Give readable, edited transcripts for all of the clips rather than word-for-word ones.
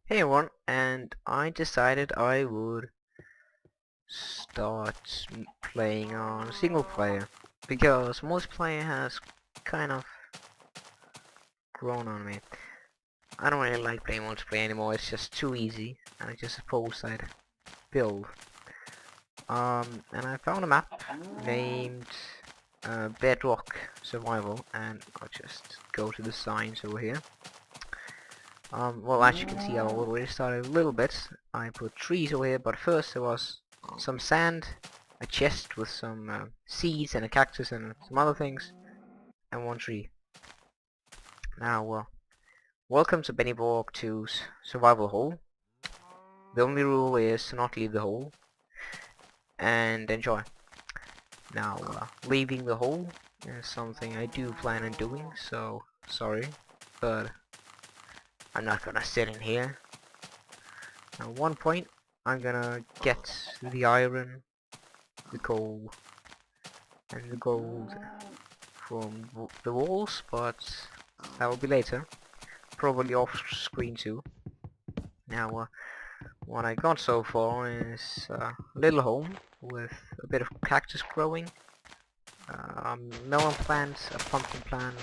Hey everyone, and I decided I would start playing on single player because multiplayer has kind of grown on me. I don't really like playing multiplayer anymore, it's just too easy, and I just suppose I'd build. And I found a map named Bedrock Survival, and I'll just go to the signs over here. Well, as you can see, I already started a little bit. I put trees over here, but first there was some sand, a chest with some seeds and a cactus and some other things, and one tree. Now, welcome to Benny Borg 2's survival hole. The only rule is to not leave the hole, and enjoy. Now, leaving the hole is something I do plan on doing, so sorry, but I'm not gonna sit in here. At one point, I'm gonna get the iron, the coal, and the gold from the walls, but that will be later. Probably off screen too. Now, what I got so far is a little home with a bit of cactus growing, melon plants, a pumpkin plant,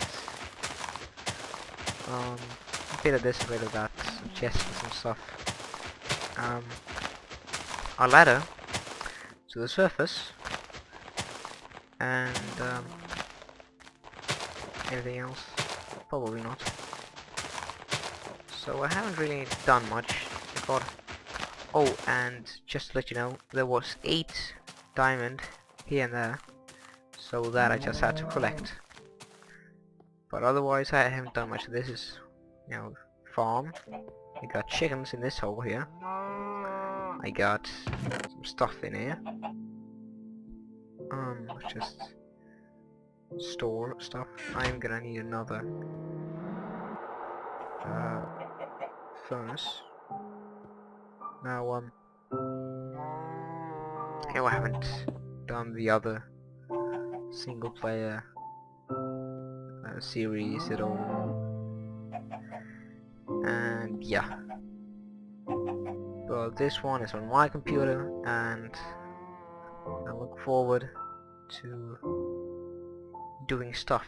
a bit of this, a bit of that, some chests and some stuff. A ladder to the surface, and anything else? Probably not. So I haven't really done much. I got... Oh, and just to let you know, there was 8 diamond here and there, so that I just had to collect. But otherwise I haven't done much. This is, farm. I got chickens in this hole here. I got some stuff in here. Just store stuff. I'm gonna need another furnace. Now, I haven't done the other single player series at all, and yeah, but this one is on my computer, and I look forward to doing stuff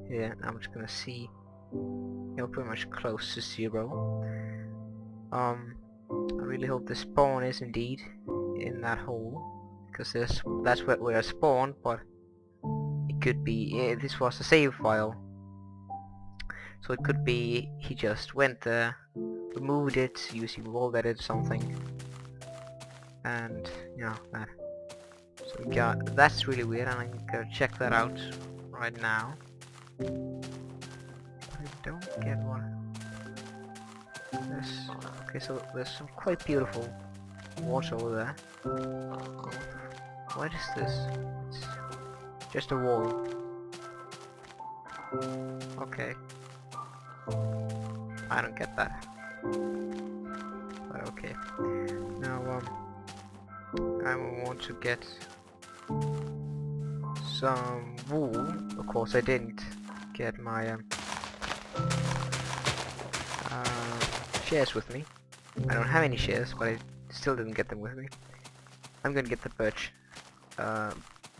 here. I'm just gonna see, pretty much close to 0. I really hope the spawn is indeed in that hole, because that's where I spawned, but it could be, this was a save file, so it could be he just went there, removed it using wall edit or something, and that. So we got, that's really weird, and I'm gonna check that out right now. I don't get what this. Okay, so there's some quite beautiful water over there. What is this? It's just a wall. Okay. I don't get that. But okay. Now, I want to get some wool. Of course, I didn't get my shares with me. I don't have any shares, but I still didn't get them with me. I'm gonna get the birch.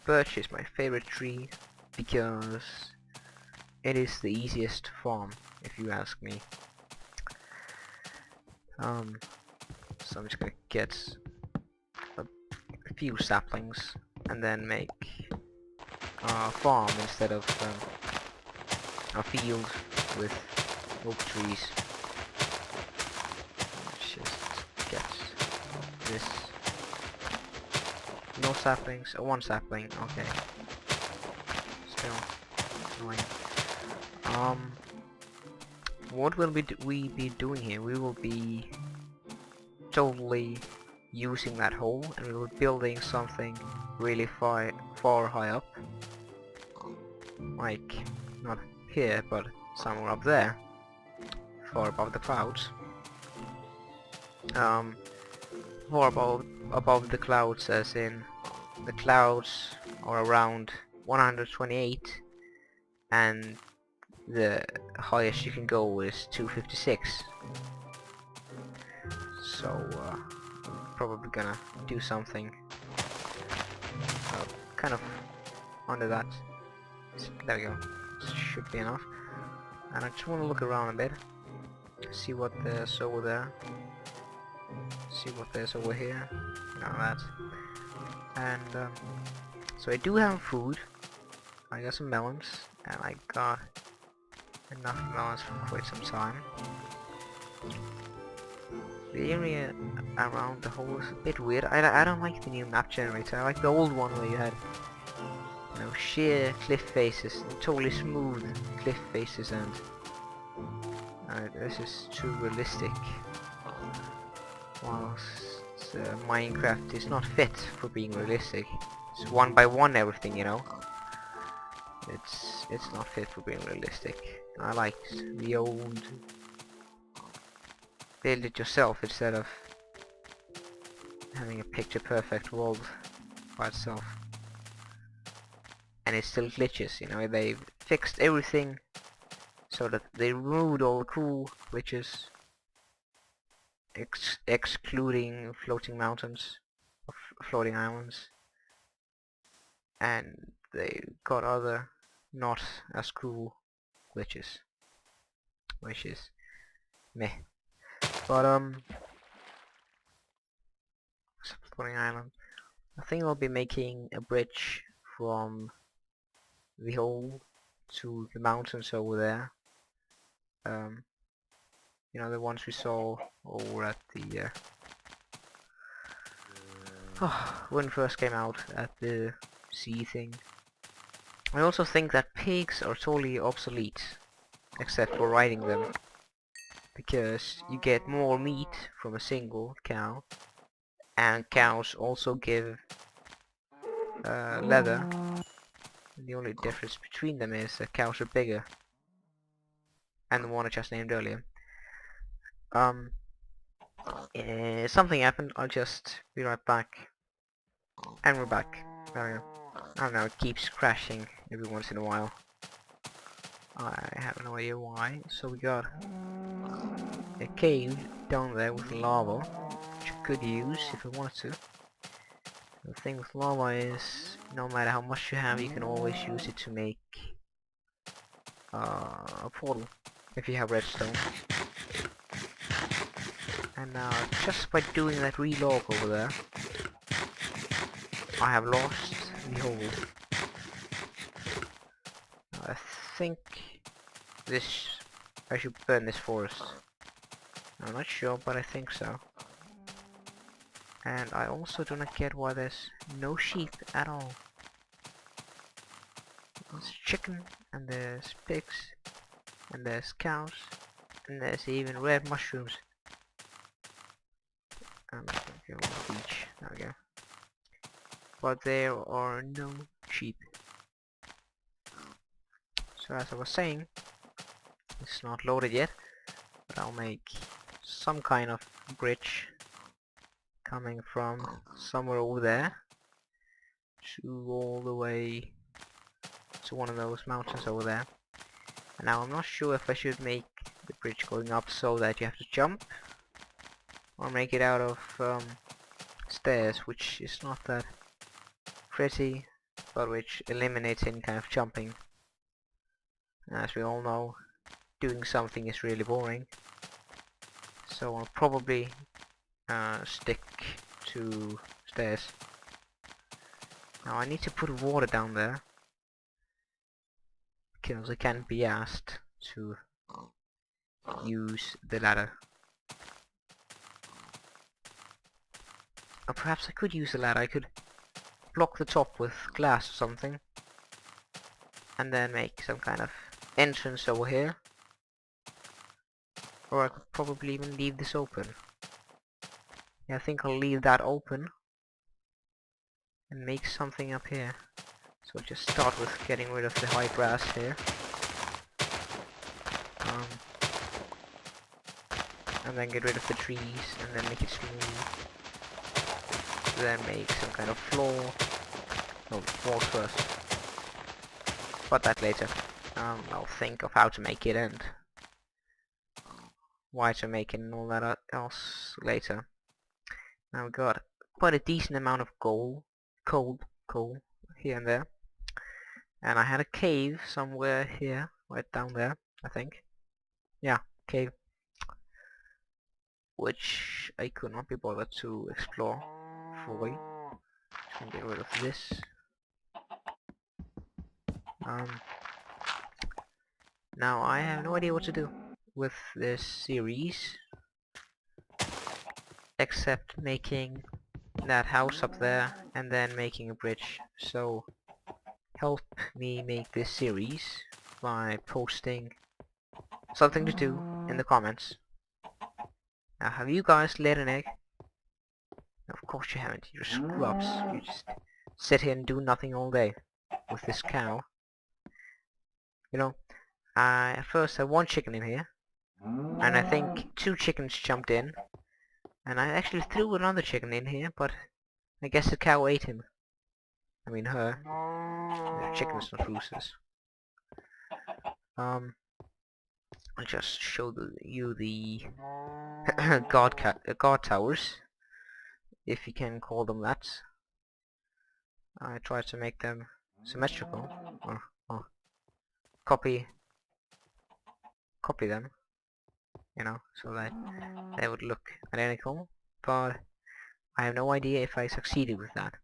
Birch is my favorite tree because it is the easiest to farm, if you ask me. So I'm just gonna get a few saplings and then make a farm instead of a field with oak trees. Just get this. No saplings. Oh, 1 sapling. Okay. Still annoying. What will we be doing here? We will be totally using that hole, and we will be building something really far high up. Like, not here, but somewhere up there. Far above the clouds. Far above the clouds, as in the clouds are around 128, and the highest you can go is 256. So probably gonna do something kind of under that. There we go. Should be enough. And I just want to look around a bit, see what there's over there, see what there's over here, that. And so I do have food. I got some melons, and I got enough melons for quite some time. The area around the hole is a bit weird. I don't like the new map generator. I like the old one where you had, sheer cliff faces, totally smooth cliff faces, and this is too realistic. Whilst Minecraft is not fit for being realistic. It's one by one everything, It's not fit for being realistic. I like the old build it yourself instead of having a picture perfect world by itself. And it still glitches, they've fixed everything so that they removed all the cool glitches, excluding floating mountains or floating islands, and they got other not as cool glitches, which is meh. But floating island. I think I'll be making a bridge from the hole to the mountains over there. The ones we saw over at the when it first came out at the sea thing. I also think that pigs are totally obsolete, except for riding them, because you get more meat from a single cow, and cows also give leather. The only difference between them is that cows are bigger, and the one I just named earlier. Something happened. I'll just be right back. And we're back. There we go. I don't know, it keeps crashing every once in a while. I have no idea why. So we got a cave down there with lava, which I could use if I wanted to. The thing with lava is, no matter how much you have, you can always use it to make a portal, if you have redstone. And now, just by doing that relog over there, I have lost the hole. I think I should burn this forest. I'm not sure, but I think so. And I also do not get why there's no sheep at all. There's chicken, and there's pigs, and there's cows, and there's even red mushrooms. Okay, on the beach. There we go. But there are no sheep. So as I was saying, it's not loaded yet, but I'll make some kind of bridge coming from somewhere over there to all the way to one of those mountains over there. And now I'm not sure if I should make the bridge going up so that you have to jump, or make it out of stairs, which is not that pretty, but which eliminates any kind of jumping. As we all know, doing something is really boring, so I'll probably stick to stairs. Now I need to put water down there, because I can't be asked to use the ladder. Or perhaps I could use the ladder. I could block the top with glass or something, and then make some kind of entrance over here. Or I could probably even leave this open. Yeah, I think I'll leave that open and make something up here. So I'll just start with getting rid of the high grass here. And then get rid of the trees, and then make it smooth. Then make some kind of floor. No, walls first. But that later. I'll think of how to make it, and whiter making and all that else later. Now we got quite a decent amount of coal here and there. And I had a cave somewhere here, right down there, I think. Yeah, cave. Which I could not be bothered to explore fully. Just gonna get rid of this. Now I have no idea what to do with this series, except making that house up there and then making a bridge. So help me make this series by posting something to do in the comments. Now, have you guys laid an egg? Of course you haven't. You're scrubs. You just sit here and do nothing all day with this cow. You know, I first had one chicken in here, and I think 2 chickens jumped in, and I actually threw another chicken in here, but I guess the cow ate him. I mean her. They're chickens, not roosters. I'll just show you the god towers, if you can call them that. I try to make them symmetrical, or copy them, you know, so that they would look identical, but I have no idea if I succeeded with that.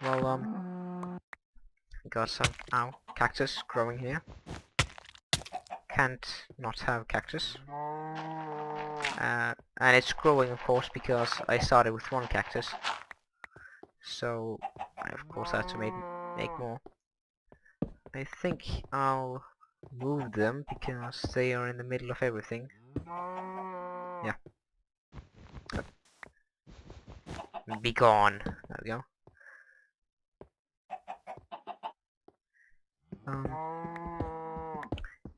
Well, got some cactus growing here. Can't not have cactus. And it's growing, of course, because I started with 1 cactus. So I of course have to make more. I think I'll move them because they are in the middle of everything. Yeah. Be gone. There we go.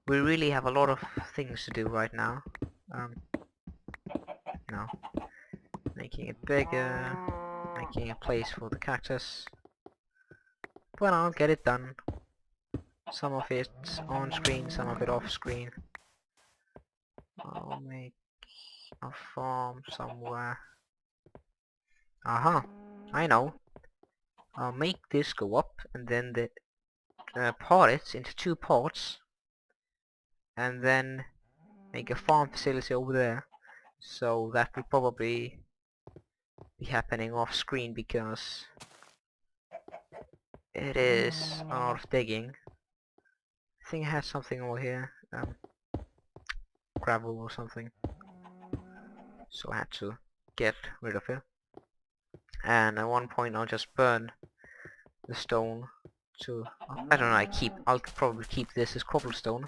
We really have a lot of things to do right now. No. Making it bigger, making a place for the cactus. But I'll get it done. Some of it on screen, some of it off screen. I'll make a farm somewhere. Aha! I know. I'll make this go up and then part it into 2 parts. And then make a farm facility over there. So that will probably be happening off screen because it is a lot of digging. I think I had something over here, gravel or something, so I had to get rid of it. And at one point I'll just burn the stone to, I don't know, I'll probably keep this as cobblestone,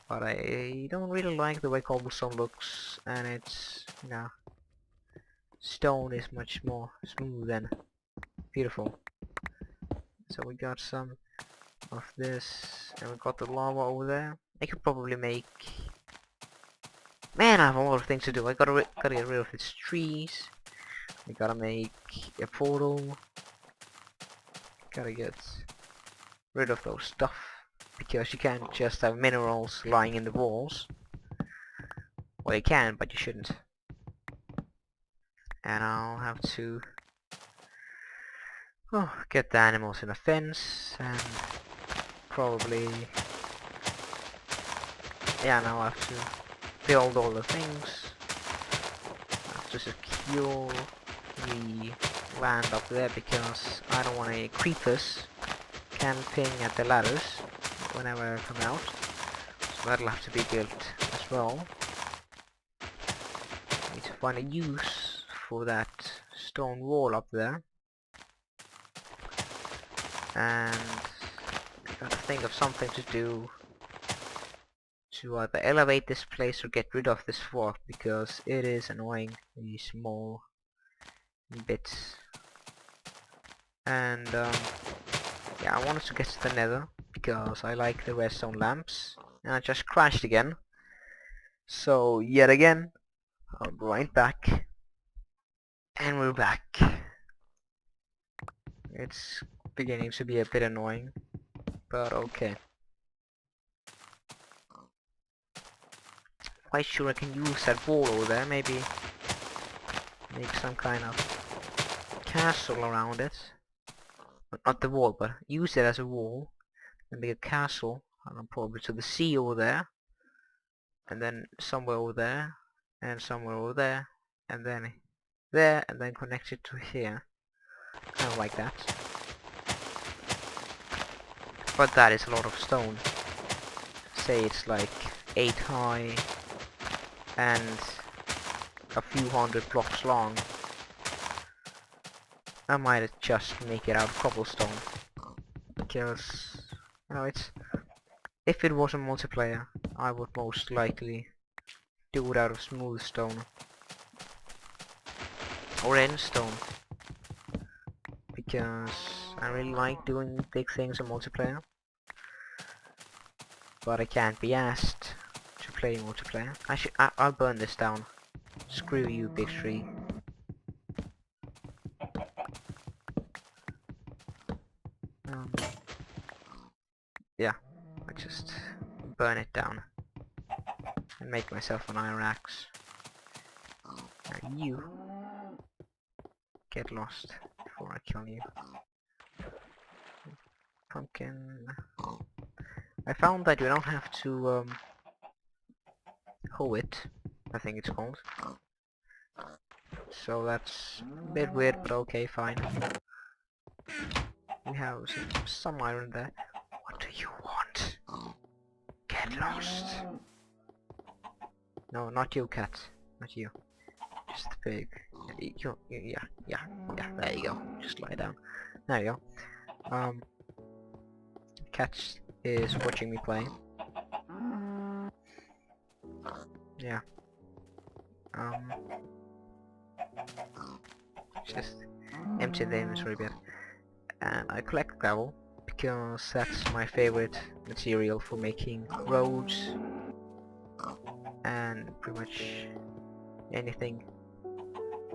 but I don't really like the way cobblestone looks, and it's, you know, stone is much more smooth and beautiful. So we got some of this, and we got the lava over there. I could probably make... Man, I have a lot of things to do. I gotta get rid of these trees. We gotta make a portal. Gotta get rid of those stuff, because you can't just have minerals lying in the walls. Well, you can, but you shouldn't. And I'll have to get the animals in a fence, and probably, yeah, now I have to build all the things. I have to secure the land up there because I don't want any creepers camping at the ladders whenever I come out. So that'll have to be built as well. Need to find a use for that stone wall up there. And I gotta think of something to do to either elevate this place or get rid of this fort, because it is annoying, these small bits. And yeah, I wanted to get to the nether because I like the redstone lamps, and I just crashed again. So yet again, I'll be right back. And we're back. It's beginning to be a bit annoying, but okay. quite sure I can use that wall over there. Maybe make some kind of castle around it. Not the wall, but use it as a wall and make a castle. And probably to the sea over there, and then somewhere over there, and somewhere over there, and then there, and then connect it to here. Kind of like that. But that is a lot of stone. Say it's like 8 high and a few hundred blocks long. I might just make it out of cobblestone, because you know, it's, if it was a multiplayer, I would most likely do it out of smooth stone or end stone, because I really like doing big things in multiplayer, but I can't be asked to play multiplayer. I'll burn this down. Screw you, big tree. Yeah, I just burn it down and make myself an iron axe. Now you get lost before I kill you. Pumpkin. I found that you don't have to hoe it, I think it's called. So that's a bit weird, but okay, fine. We have some iron there. What do you want? Get lost. No, not you, cat. Not you. Just the pig. Yeah, there you go. Just lie down. There you go. Cat is watching me play. Yeah. Just empty the inventory bit. And I collect gravel, because that's my favorite material for making roads and pretty much anything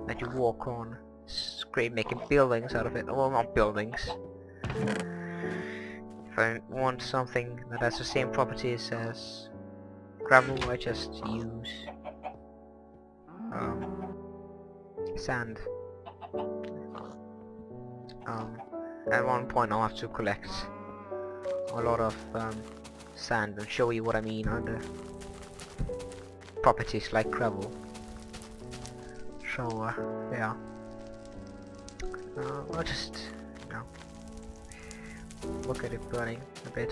that you walk on. It's great making buildings out of it. Well, not buildings. If I want something that has the same properties as gravel, I just use sand. At one point I'll have to collect a lot of sand and show you what I mean under properties like gravel. So yeah, I'll just, you know, look at it burning a bit.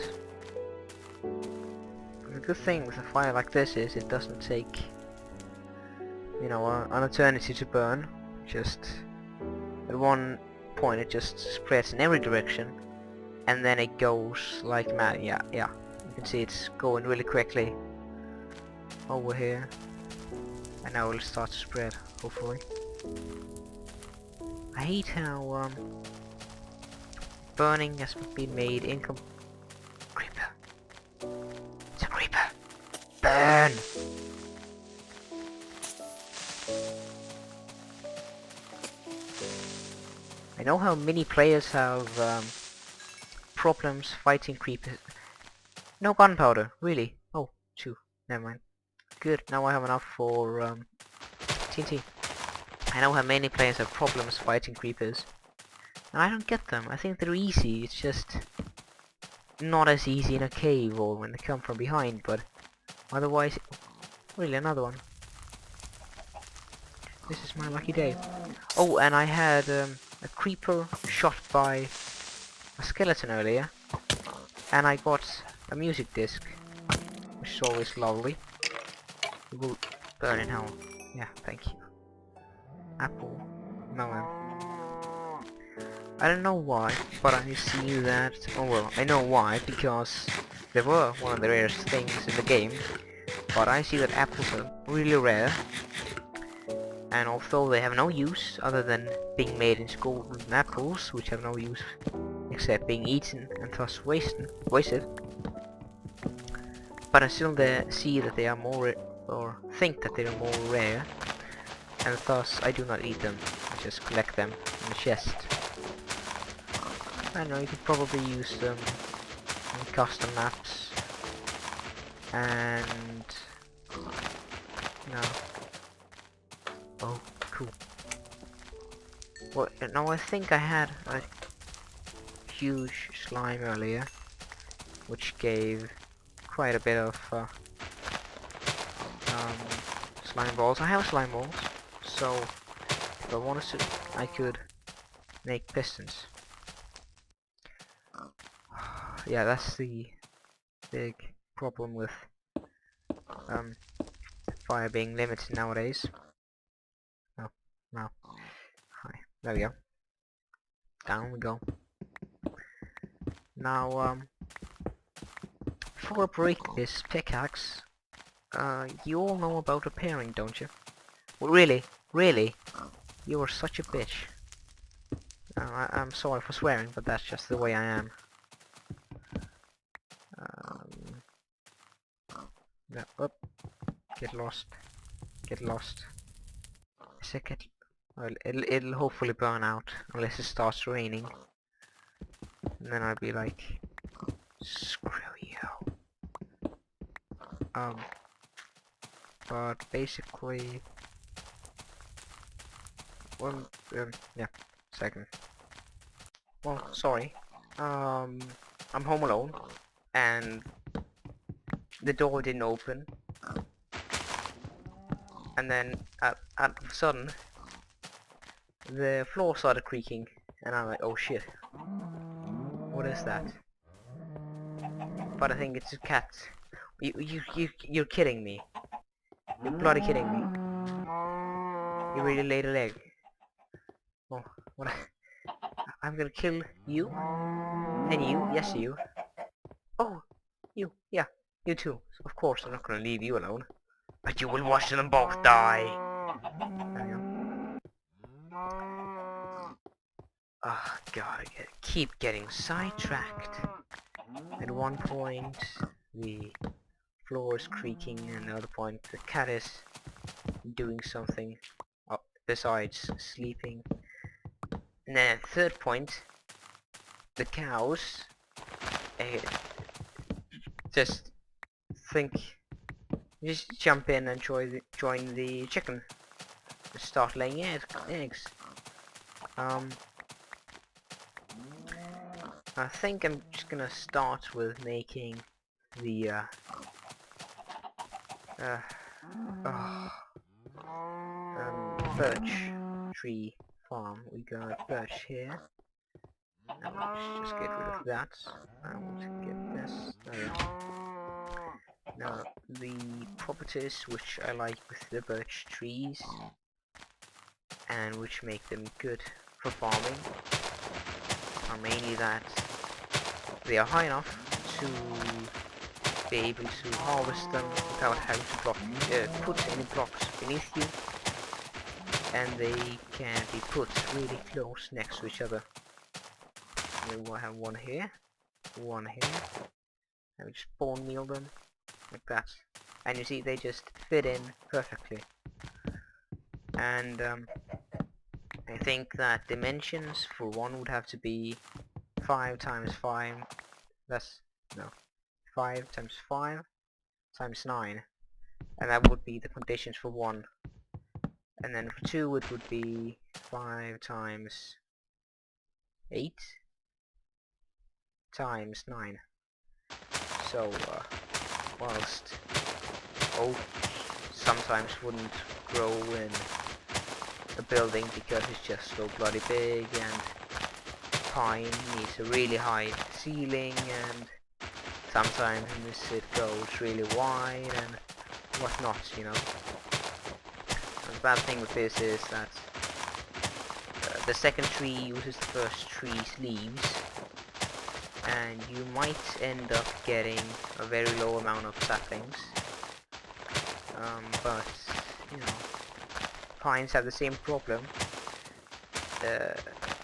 The good thing with a fire like this is it doesn't take, you know, an eternity to burn. Just at one point it just spreads in every direction, and then it goes like mad. Yeah, you can see it's going really quickly over here, and now it'll start to spread, hopefully. I hate how burning has been made creeper. It's a creeper. Burn! I know how many players have problems fighting creepers. No gunpowder, really? Oh, 2. Never mind. Good, now I have enough for TNT. I know how many players have problems fighting creepers. And I don't get them. I think they're easy. It's just not as easy in a cave or when they come from behind, but otherwise... Really, another one. This is my lucky day. Oh, and I had a creeper shot by a skeleton earlier, and I got a music disc, which is always lovely. It will burn in hell. Yeah, thank you. Apple. Melon. I don't know why, but I see that... Oh well, I know why, because they were one of the rarest things in the game, but I see that apples are really rare, and although they have no use other than being made into golden apples, which have no use except being eaten and thus wasted, but I still see that they are more, or think that they are more rare, and thus I do not eat them. I just collect them in the chest. I don't know, you could probably use them in custom maps, and No. Oh, cool. Well, now I think I had a huge slime earlier, which gave quite a bit of slime balls. I have slime balls, so if I wanted to, I could make pistons. Yeah, that's the big problem with fire being limited nowadays. Oh, no. Hi. There we go. Down we go. Now, before I break this pickaxe, you all know about repairing, don't you? Well, really? Really? You are such a bitch. I'm sorry for swearing, but that's just the way I am. No, up. Get lost. Get lost. Second. Well, it'll hopefully burn out unless it starts raining, and then I'll be like, screw you. But basically, well, yeah, second. Well, sorry. I'm home alone, and the door didn't open, and then all of a sudden, the floor started creaking, and I'm like, oh shit, what is that? But I think it's a cat. You're kidding me. You're bloody kidding me. You really laid an egg. Oh, what? I'm gonna kill you, and you, yes you. Oh, you, yeah, you too. Of course, I'm not gonna leave you alone. But you will watch them both die. There we go. Oh god, I keep getting sidetracked. At one point, the floor is creaking, and another point, the cat is doing something besides sleeping. And then at third point, the cows just jump in and join the chicken. Just start laying eggs. I think I'm just gonna start with making the birch tree farm. We got birch here. Now let's just get rid of that. I want to get this. There we go. Now the properties which I like with the birch trees and which make them good for farming are mainly that they are high enough to be able to harvest them without having to put any blocks beneath you, and they can be put really close next to each other. We will have one here, and we just bone meal them like that, and you see they just fit in perfectly. And I think that dimensions for one would have to be 5 times 5. That's no, 5 times 5 times 9, and that would be the conditions for one. And then for 2 it would be 5 times 8 times 9. So whilst oak sometimes wouldn't grow in a building because it's just so bloody big, and pine needs a really high ceiling, and sometimes in this it goes really wide and whatnot, you know. And the bad thing with this is that the second tree uses the first tree's leaves, and you might end up getting a very low amount of saplings. But you know, pines have the same problem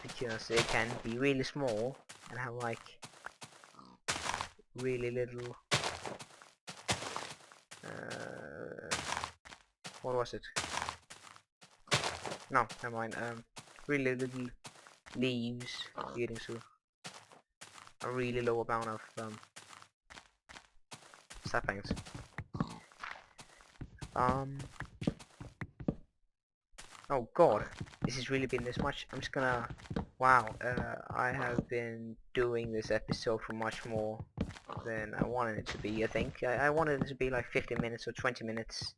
because they can be really small and have like really little what was it? No, never mind. Really little leaves leading to a really low amount of saplings. Oh god, this has really been this much. I'm just gonna... Wow, I have been doing this episode for much more than I wanted it to be, I think. I wanted it to be like 15 minutes or 20 minutes.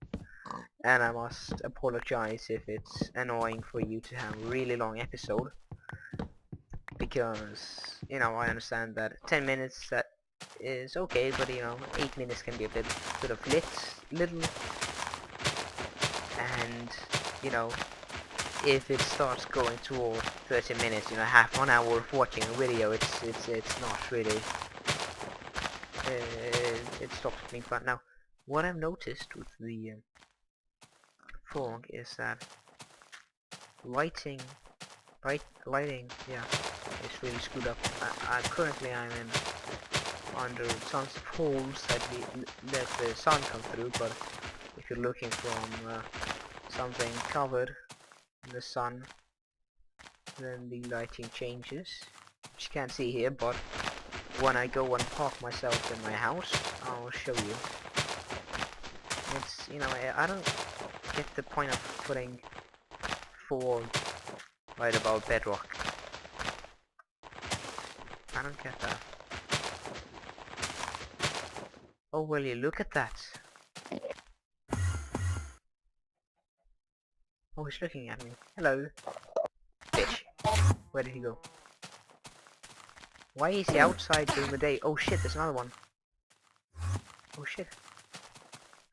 And I must apologize if it's annoying for you to have a really long episode. Because, you know, I understand that 10 minutes that is okay, but you know, 8 minutes can be a bit of little, and you know, if it starts going toward 30 minutes, you know, half 1 hour of watching a video, it's not really, it stops being fun. Now, what I've noticed with the fog is that lighting, yeah, it's really screwed up. Currently I'm in under tons of holes that let the sun come through, but if you're looking from something covered in the sun, then the lighting changes, which you can't see here, but when I go and park myself in my house, I'll show you. It's, you know, I don't get the point of putting fog right above bedrock. I don't get that. Oh, will you look at that? Oh, he's looking at me. Hello. Bitch. Where did he go? Why is he outside during the day? Oh shit, there's another one. Oh shit.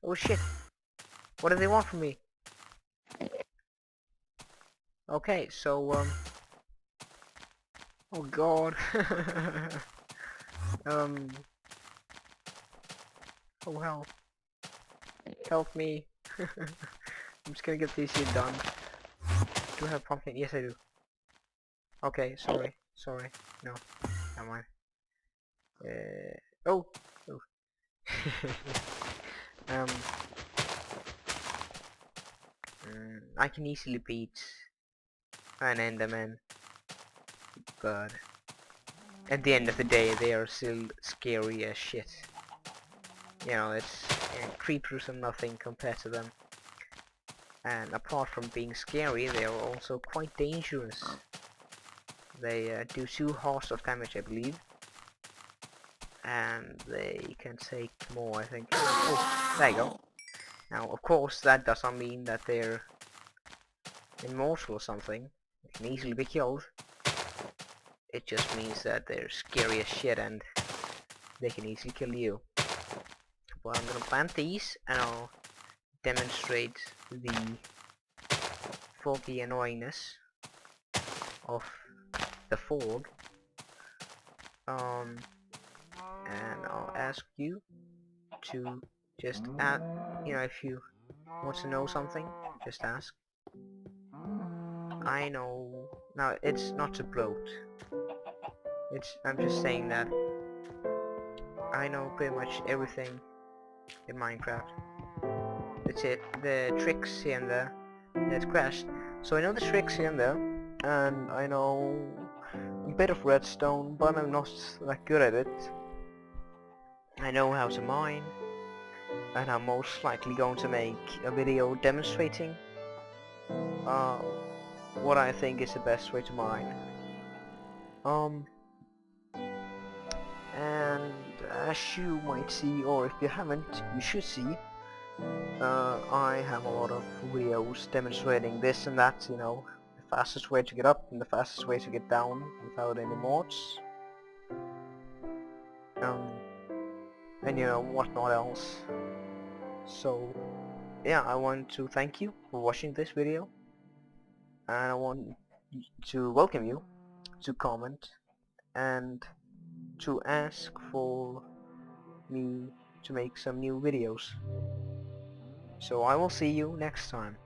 Oh shit. What do they want from me? Okay, so, oh god. Oh hell. Help me. I'm just gonna get this shit done. Do I have pumpkin? Yes, I do. Okay, sorry. Sorry. No. Never mind. Oh. Oh. um. I can easily beat an Enderman, but at the end of the day, they are still scary as shit. You know, it's creepers are nothing compared to them. And apart from being scary, they are also quite dangerous. They do 2 hearts of damage, I believe. And they can take more, I think. Oh, there you go. Now, of course, that doesn't mean that they're immortal or something. They can easily be killed. It just means that they're scary as shit and they can easily kill you. Well, I'm gonna plant these and I'll demonstrate the foggy annoyingness of the fog. And I'll ask you to just add, you know, if you want to know something, just ask. I know. Now, it's not to bloat. I'm just saying that I know pretty much everything in Minecraft. That's it. The tricks here and there. It's crashed. So I know the tricks here and there, and I know a bit of redstone, but I'm not that good at it. I know how to mine, and I'm most likely going to make a video demonstrating what I think is the best way to mine. And as you might see, or if you haven't, you should see, I have a lot of videos demonstrating this and that, you know, the fastest way to get up and the fastest way to get down without any mods. And you know, whatnot else. So, yeah, I want to thank you for watching this video, and I want to welcome you to comment and to ask for me to make some new videos. So I will see you next time.